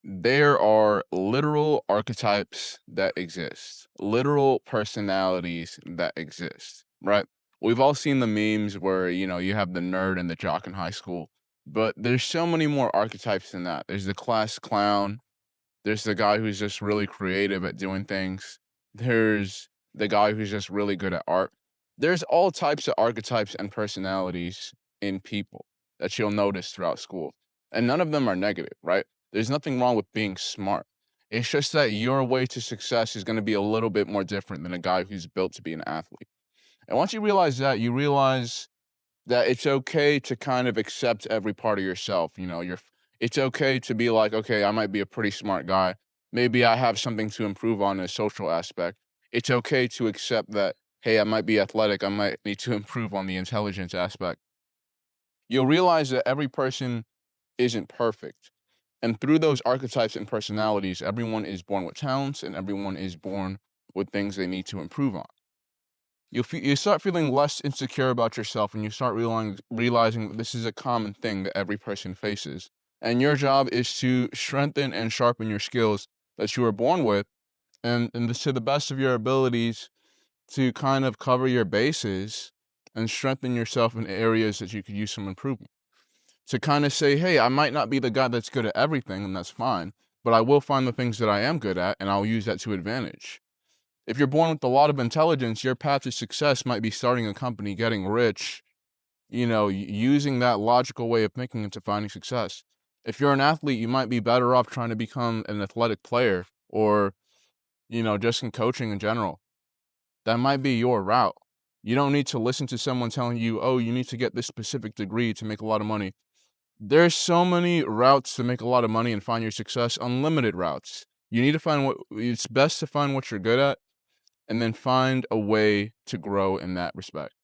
There are literal archetypes that exist, literal personalities that exist, right? We've all seen the memes where, you have the nerd and the jock in high school, but there's so many more archetypes than that. There's the class clown, there's the guy who's just really creative at doing things, there's the guy who's just really good at art. There's all types of archetypes and personalities in people that you'll notice throughout school. And none of them are negative, right? There's nothing wrong with being smart. It's just that your way to success is going to be a little bit more different than a guy who's built to be an athlete. And once you realize that, you realize that it's okay to kind of accept every part of yourself. It's okay to be like, okay, I might be a pretty smart guy. Maybe I have something to improve on in a social aspect. It's okay to accept that, hey, I might be athletic. I might need to improve on the intelligence aspect. You'll realize that every person isn't perfect. And through those archetypes and personalities, everyone is born with talents and everyone is born with things they need to improve on. You start feeling less insecure about yourself, and you start realizing that this is a common thing that every person faces. And your job is to strengthen and sharpen your skills that you were born with, and this to the best of your abilities to kind of cover your bases and strengthen yourself in areas that you could use some improvement. To kind of say, hey, I might not be the guy that's good at everything, and that's fine, but I will find the things that I am good at, and I'll use that to advantage. If you're born with a lot of intelligence, your path to success might be starting a company, getting rich, using that logical way of thinking into finding success. If you're an athlete, you might be better off trying to become an athletic player or, just in coaching in general. That might be your route. You don't need to listen to someone telling you, oh, you need to get this specific degree to make a lot of money. There's so many routes to make a lot of money and find your success, unlimited routes. You need to find it's best to find what you're good at and then find a way to grow in that respect.